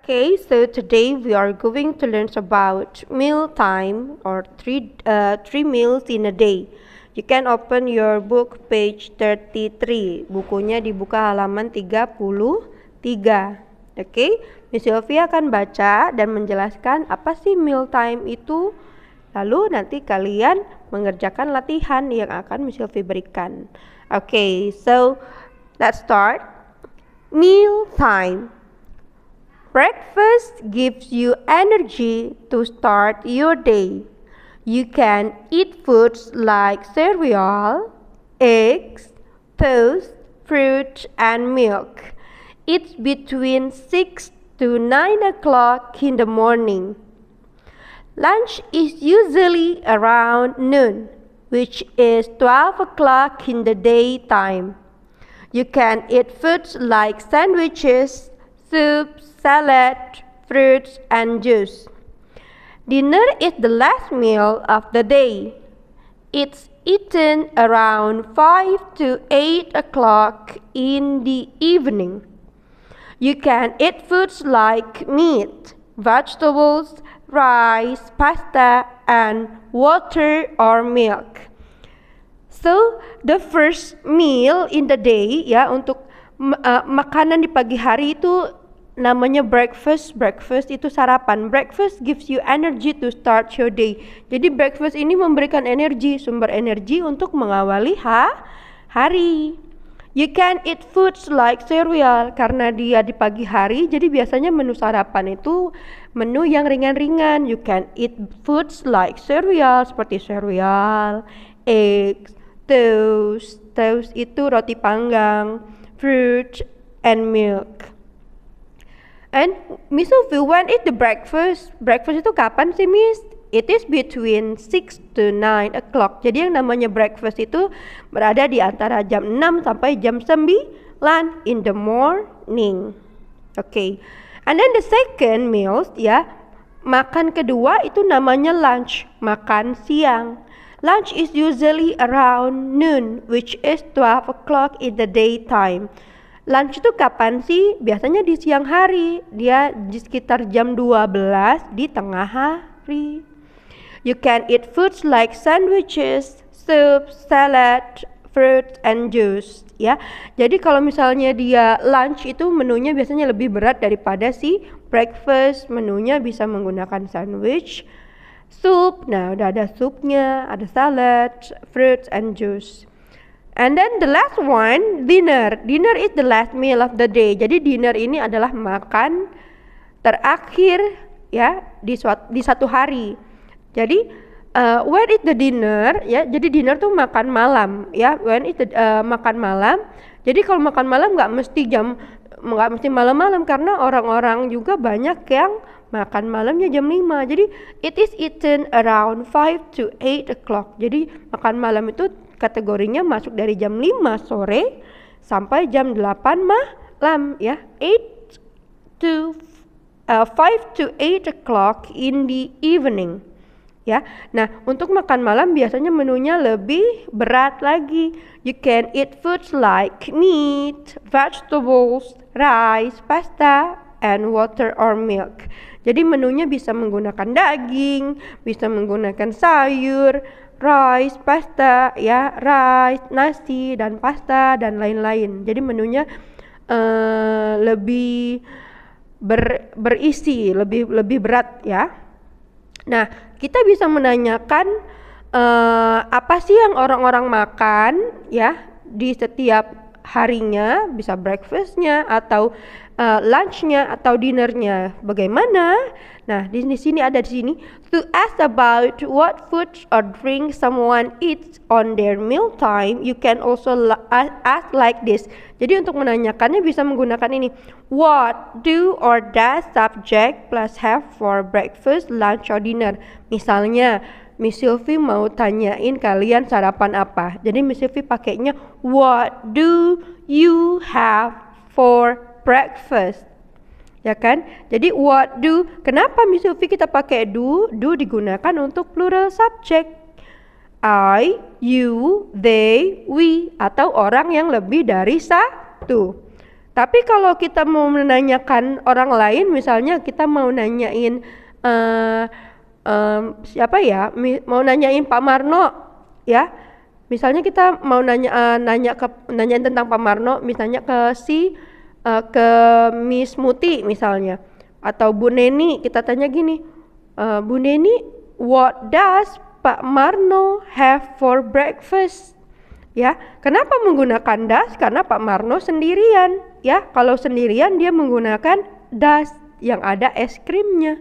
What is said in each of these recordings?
Okay, so today we are going to learn about meal time or three meals in a day. You can open your book page 33. Bukunya dibuka halaman 33. Okay, Miss Sylvia akan baca dan menjelaskan apa sih meal time itu. Lalu nanti kalian mengerjakan latihan yang akan Miss Sylvia berikan. Okay, so let's start. Meal time. Breakfast gives you energy to start your day. You can eat foods like cereal, eggs, toast, fruit, and milk. It's between 6 to 9 o'clock in the morning. Lunch is usually around noon, which is 12 o'clock in the daytime. You can eat foods like sandwiches, soup, salad, fruits, and juice. Dinner is the last meal of the day. It's eaten around 5 to 8 o'clock in the evening. You can eat foods like meat, vegetables, rice, pasta, and water or milk. So, the first meal in the day, ya, untuk makanan di pagi hari itu namanya breakfast. Breakfast itu sarapan. Breakfast gives you energy to start your day. Jadi breakfast ini memberikan energi, sumber energi untuk mengawali hari. You can eat foods like cereal karena dia di pagi hari. Jadi biasanya menu sarapan itu menu yang ringan-ringan. You can eat foods like cereal seperti cereal, eggs, toast itu roti panggang, fruit, and milk. And Miss Sophie, when eat the breakfast? Breakfast itu kapan sih, Miss? It is between 6 to 9 o'clock. Jadi yang namanya breakfast itu berada di antara jam 6 sampai jam 9 in the morning. Okay. And then the second meals, ya, makan kedua itu namanya lunch, makan siang. Lunch is usually around noon, which is 12 o'clock in the daytime. Lunch itu kapan sih? Biasanya di siang hari. Dia di sekitar jam 12 di tengah hari. You can eat foods like sandwiches, soup, salad, fruit, and juice. Ya, jadi kalau misalnya dia lunch itu menunya biasanya lebih berat daripada si breakfast. Menunya bisa menggunakan sandwich, soup. Nah, udah ada supnya, ada salad, fruits, and juice. And then the last one, dinner. Dinner is the last meal of the day. Jadi dinner ini adalah makan terakhir, ya, di satu hari. Jadi when is the dinner, ya? Jadi dinner tuh makan malam, ya. When is the makan malam. Jadi kalau makan malam nggak mesti malam-malam karena orang-orang juga banyak yang makan malamnya jam 5. Jadi it is eaten around 5 to 8 o'clock. Jadi makan malam itu kategorinya masuk dari jam 5 sore sampai jam 8 malam, ya. 5 to 8 o'clock in the evening. Ya. Nah, untuk makan malam biasanya menunya lebih berat lagi. You can eat foods like meat, vegetables, rice, pasta, and water or milk. Jadi menunya bisa menggunakan daging, bisa menggunakan sayur, rice, pasta, ya, rice, nasi, dan pasta, dan lain-lain. Jadi menunya lebih berisi, lebih berat, ya. Nah, kita bisa menanyakan apa sih yang orang-orang makan, ya, di setiap harinya, bisa breakfastnya atau lunchnya atau dinnernya bagaimana. Nah, di sini ada di sini to ask about what food or drink someone eats on their meal time. You can also ask like this. Jadi untuk menanyakannya bisa menggunakan ini. What do or does subject plus have for breakfast, lunch, or dinner? Misalnya Miss Sylvie mau tanyain kalian sarapan apa. Jadi Miss Sylvie pakainya what do you have for breakfast? Ya kan? Jadi what do, kenapa Miss Sylvie kita pakai do? Do digunakan untuk plural subject. I, you, they, we, atau orang yang lebih dari satu. Tapi kalau kita mau menanyakan orang lain, misalnya kita mau nanyain siapa ya? Mau nanyain Pak Marno, ya. Misalnya kita mau nanyain tentang Pak Marno, misalnya ke Miss Muti misalnya, atau Bu Neni, kita tanya gini, Bu Neni, what does Pak Marno have for breakfast? Ya, kenapa menggunakan das? Karena Pak Marno sendirian. Ya, kalau sendirian dia menggunakan das yang ada es krimnya.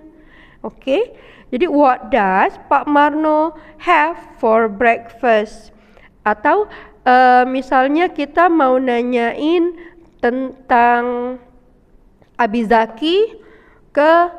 Oke, jadi what does Pak Marno have for breakfast? Atau misalnya kita mau nanyain tentang Abizaki ke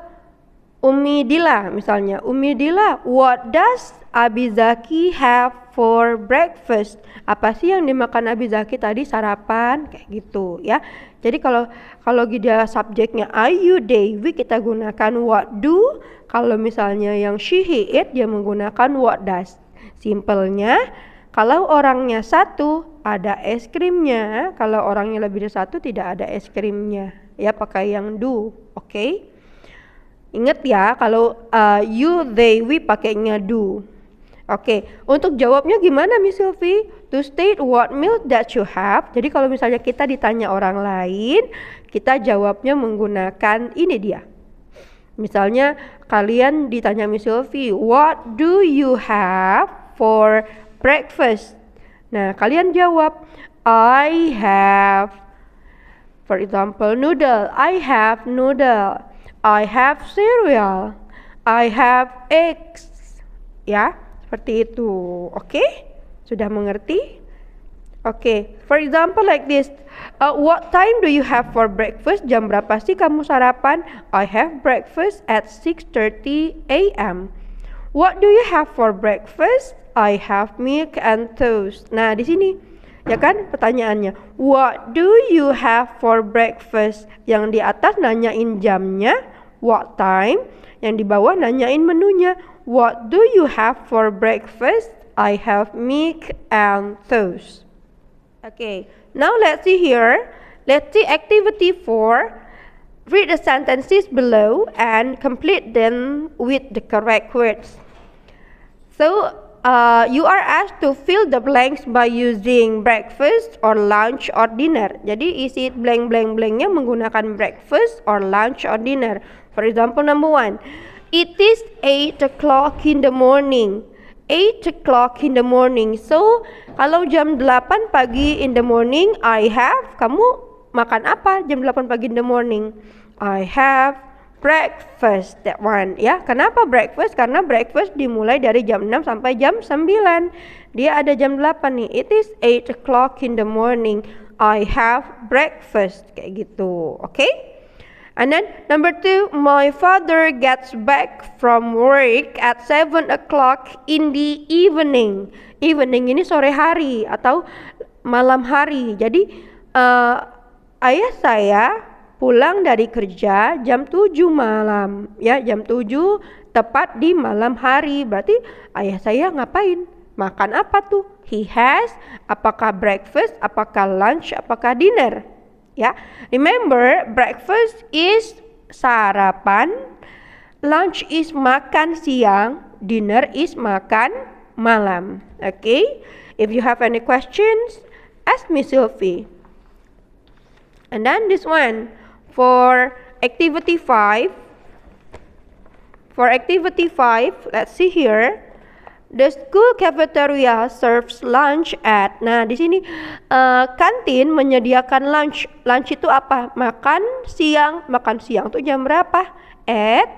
Umi Dila misalnya. Umi Dila, what does Abizaki have for breakfast? Apa sih yang dimakan Abizaki tadi sarapan? Kayak gitu ya. Jadi kalau dia subjeknya Ayu Dewi, kita gunakan what do. Kalau misalnya yang she he it, dia menggunakan what does. Simpelnya, kalau orangnya satu ada es krimnya, kalau orangnya lebih dari satu tidak ada es krimnya. Ya, pakai yang do. Oke? Ingat ya, kalau you, they, we pakainya do. Oke, untuk jawabnya gimana Miss Sylvie? To state what meal that you have. Jadi kalau misalnya kita ditanya orang lain, kita jawabnya menggunakan ini dia. Misalnya kalian ditanya Miss Sylvie, what do you have for breakfast? Nah, kalian jawab, I have, for example, noodle. I have noodle. I have cereal. I have eggs. Ya, seperti itu. Oke? Sudah mengerti? Oke, for example like this. What time do you have for breakfast? Jam berapa sih kamu sarapan? I have breakfast at 6:30 a.m. What do you have for breakfast? I have milk and toast. Nah, di sini ya kan pertanyaannya. What do you have for breakfast? Yang di atas nanyain jamnya, what time? Yang di bawah nanyain menunya. What do you have for breakfast? I have milk and toast. Okay, now let's see here. Let's see activity 4. Read the sentences below and complete them with the correct words. So, you are asked to fill the blanks by using breakfast or lunch or dinner. Jadi isi blank-blanknya menggunakan breakfast or lunch or dinner. For example, number 1. It is 8 o'clock in the morning. 8 o'clock in the morning. So, kalau jam 8 pagi in the morning, I have, kamu makan apa jam 8 pagi in the morning? I have breakfast, that one. Ya, kenapa breakfast? Karena breakfast dimulai dari jam 6 sampai jam 9. Dia ada jam 8 nih. It is 8 o'clock in the morning. I have breakfast. Kayak gitu, okay? And then number 2, my father gets back from work at 7 o'clock in the evening. Evening ini sore hari atau malam hari. Jadi ayah saya pulang dari kerja jam 7 malam. Ya, jam 7 tepat di malam hari. Berarti ayah saya ngapain? Makan apa tuh? He has, apakah breakfast, apakah lunch, apakah dinner? Ya, remember breakfast is sarapan, lunch is makan siang, dinner is makan malam. Okay? If you have any questions, ask Miss Sylvie. And then this one for activity 5. For activity 5, let's see here. The school cafeteria serves lunch at. Nah, di sini kantin menyediakan lunch. Lunch itu apa? Makan siang. Makan siang itu jam berapa? At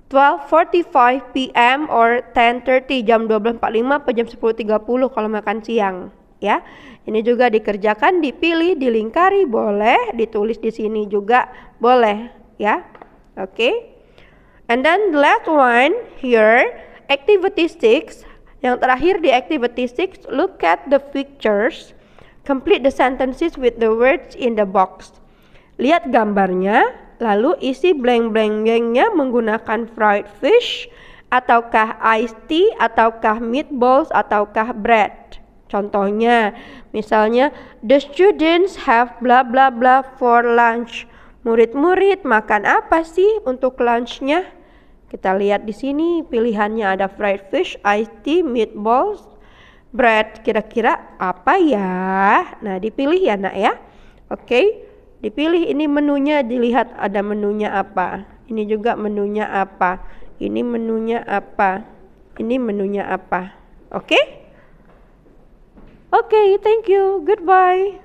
12:45 p.m. or 10:30, jam 12.45 atau jam 10.30 kalau makan siang, ya. Ini juga dikerjakan, dipilih, dilingkari boleh, ditulis di sini juga boleh, ya. Oke. And then the last one here, activity 6, yang terakhir di activity 6, look at the pictures, complete the sentences with the words in the box. Lihat gambarnya, lalu isi blank-blanknya menggunakan fried fish, ataukah iced tea, ataukah meatballs, ataukah bread. Contohnya, misalnya the students have blah blah blah for lunch. Murid-murid makan apa sih untuk lunchnya? Kita lihat di sini pilihannya ada fried fish, iced tea, meatballs, bread. Kira-kira apa ya? Nah, dipilih ya nak ya. Oke, dipilih ini menunya, dilihat ada menunya apa. Ini juga menunya apa. Ini menunya apa. Ini menunya apa. Oke? Okay, thank you. Goodbye.